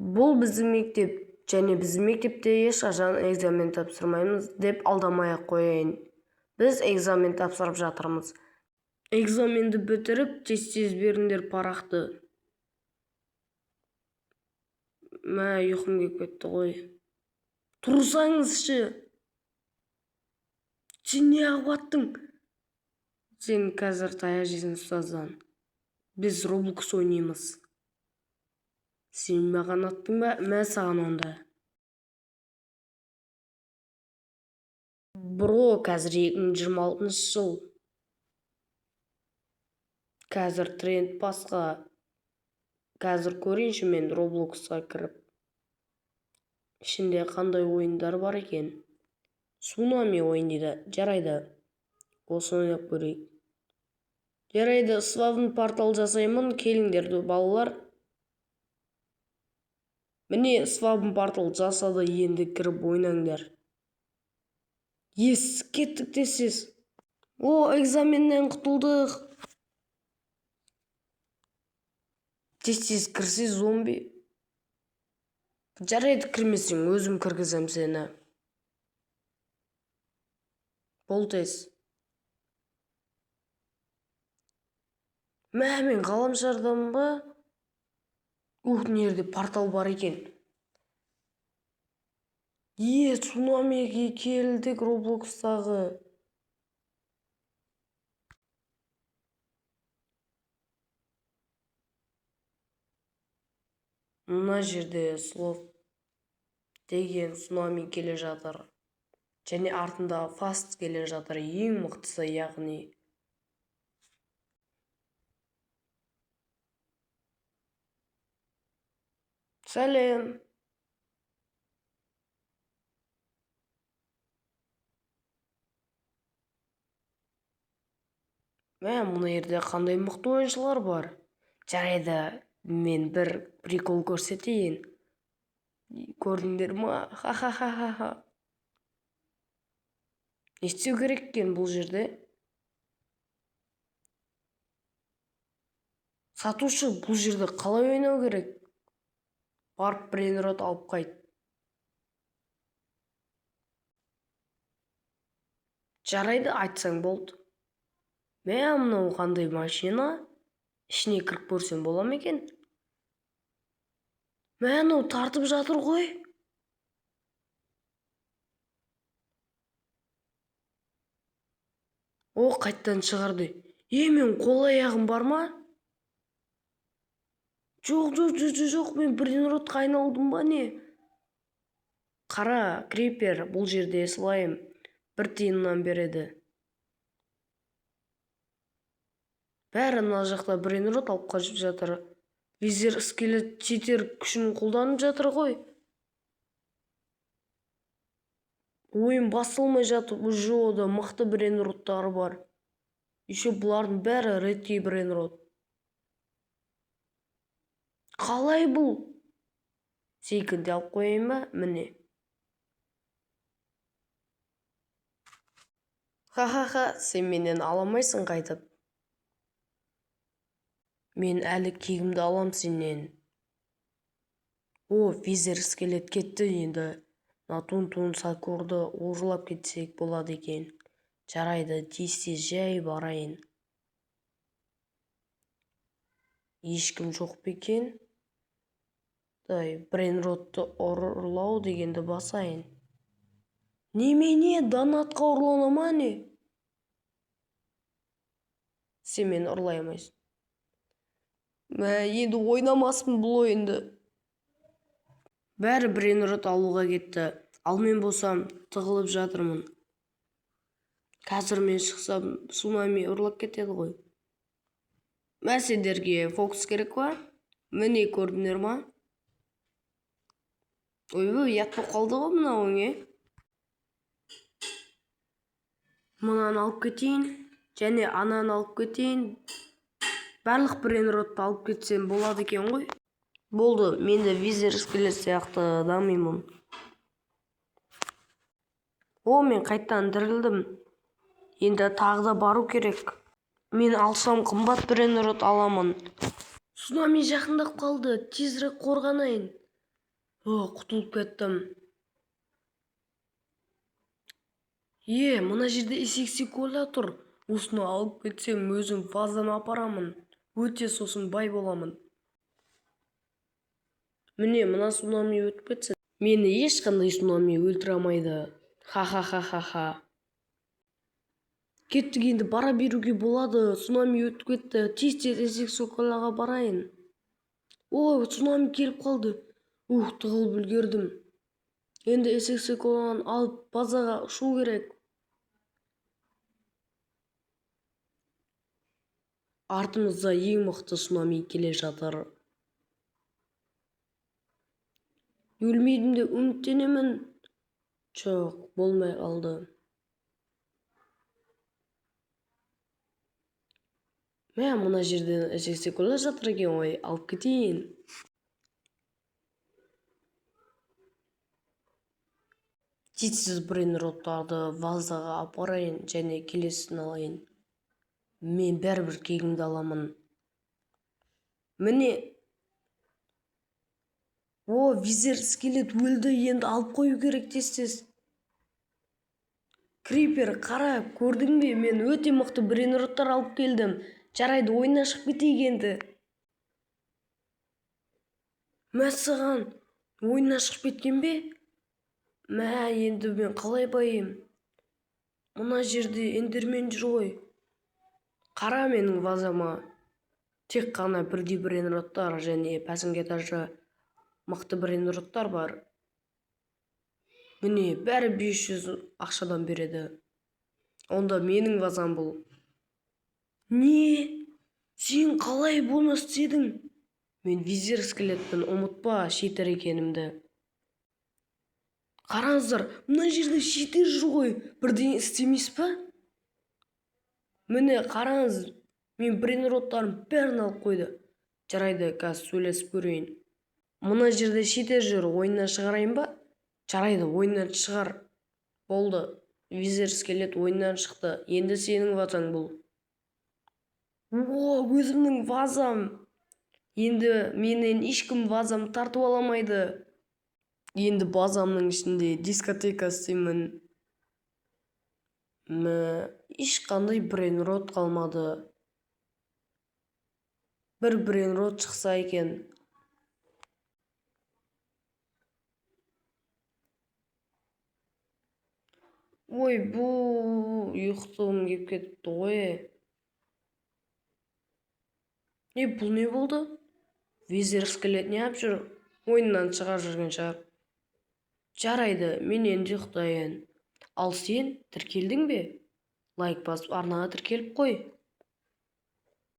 Бұл біздің мектеп, және біздің мектепте ешқашан экзамен тапсырмаймыз деп алдамай-ақ қояйын. Біз экзамен тапсырып жатырмыз. Экзаменді бітіріп, тез беріңдер парақты. Мә, ұйқым келіп кетті ғой. Тұрсаңызшы. Сен не ағып Сен қазір таяқ жейсің ұстаздан. Біз Roblox ойнаймыз. Сен маған аттың ба? Мә саған онда. Бро, қазір 2026 жыл. Қазір тренд басқа. Қазір көрейінші мен Roblox'a кіріп. Ішінде қандай ойындар бар екен? Tsunami ойын дейді. Жарайды. Осы ойнап көрейік. Жарайды, славын портал жасаймын. Келіңдерді балалар. Міне, славын портал жасады, енді кіріп ойнаңдар. Ес, кеттік тез. О, экзаменнен құтылдық. Тез кірсе зомби. Жарайды, кірмесең, өзім кіргізем сені. Бол тез. Мә, мен ғаламшардан ба? Нерде портал бар екен. Цунамиге келдік Roblox'тағы. Мына жерде слов деген цунами келе жатыр. Және артында фаст келе жатыр. Ең мықтысы, яғни. Сәлем. Мә, мұны ерде қандай мықты ойыншылар бар. Жарайды, мен бір прикол көрсетейін. Көрдіңдер ма? Ха-ха-ха-ха. Не істеу керек екен бұл жерде? Сатушы, бұл жерде қалай ойнау керек? Барып брейнрот алып қайт. Жарайды, айтсаң болды. Мә, мынау қандай машина? Ішіне кіріп көрсем бола ма екен? Мә, мынау тартып жатыр ғой. О, қайттан шығарды. Мен қол аяғым бар ма? Жоқ, мен брейнротқа айналдым ба не? Қара, крипер, бұл жерде слайм 1 тиыннан береді. Бәрі мына жақта брейнрот алып қашып жатыр. Визер скелет читер күшін қолданып жатыр ғой. Ойын басылмай жатып, жода мықты брейнроттары бар. Еще бұлардың бәрі редкей брейнрот. Қалай бұл? Секілді алып қойайын ба? Міне. Ха-ха-ха, сен менен аламайсың қайтып. Мен әлі кегімді алам сенен. О, визер скелет кетті енді. Натун сакурды орылап кетсек болады екен. Жарайды, тез жай барайын. Ешкім жоқ бекен. Брейнротты ұрлау дегенді басайын. Немене, донатқа ұрлана ма не? Сен мені ұрлай алмайсың. Енді ойнамаспын бұл ойынды. Бәрі брейнрот алуға кетті. Ал мен болсам тығылып жатырмын. Қазір мен шықсам, цунами ұрлап кетеді ғой. Сендерге фокус керек па? Міне, көрдіңдер ма? Ой, ятпып қалды ғой мына ойыңе. Мұнан алып кетейін, және анан алып кетейін. Барлық брейнротты алып кетсем болады екен ғой. Болды, менде визер скелет сияқты дамимын. О, мен қайттан тірілдім. Енді тағы да бару керек. Мен алсам қымбат брейнрот аламын. Цунами жақындап қалды, тезірек қорғанайын. Құтылып кеттім. Мына жерде SX-кола тұр. Осыны алып кетсем, өзім вазаны апарамын. Өте сосын бай боламын. Міне, мына цунами өтіп кетсін. Мені ешқандай цунами өлтіре алмайды. Ха-ха-ха-ха-ха. Кеттік, енді бара беруге болады. Цунами өтіп кетті. Тез-тез SX-колаға барайын. Цунами келіп қалды. Тығылып үлгердім. Енді SX-коланы алып базаға ұшу керек. Артымызда ең мықты цунами келе жатыр. Өлмейдім деп үміттенемін. Жоқ, болмай қалды. Мына жерден SX-кола жатыр екен, алып кетейін. Тез брейнроттарды вазаға апарайын және келесін алайын. Мен бәрібір кегімді аламын. Міне. Визер скелет өлді, енді алып қою керек тез-тез. Крипер, қара, көрдің бе? Мен өте мықты брейнроттар алып келдім. Жарайды, ойыннан шығып кетейік енді. Мәссаған, ойыннан шығып кеткен бе? Енді мен қалай байым? Мына жерде эндермен жүр ғой. Қара менің вазама. Тек қана бірдей брейнроттар және пәсінге тажы мықты брейнроттар бар. Міне, бәрі 500 ақшадан береді. Онда менің вазам бұл. Не? Сен қалай бұны істедің? Мен визер скелетпін, ұмытпа шетер екенімді. Қараңыздар, мына жерде шетер жүр ғой. Бірден істемес па? Міне, қараңыз, мен брейнроттарым бәрін алып қойды. Жарайды, қазір сөйлесіп көрейін. Мына жерде шетер жүр, ойыннан шығарайын ба? Жарайды, ойыннан шығар. Болды, визер скелет ойыннан шықты. Енді сенің вазаң бұл. Өзімнің вазам. Енді менен ешкім вазам тартып аламайды. Енді базамның ішінде дискотека істеймін. Ешқандай брейнрот қалмады. Бір брейнрот шықса екен. Бұл ұйықтығым кеп кетті ғой. Бұл не болды? Визер скелет не ап жүр? Ойыннан шығар жүрген шығар. Жарайды, мен енді ұйықтайын. Ал сен тіркелдің бе? Лайк басып арнаға тіркеліп қой.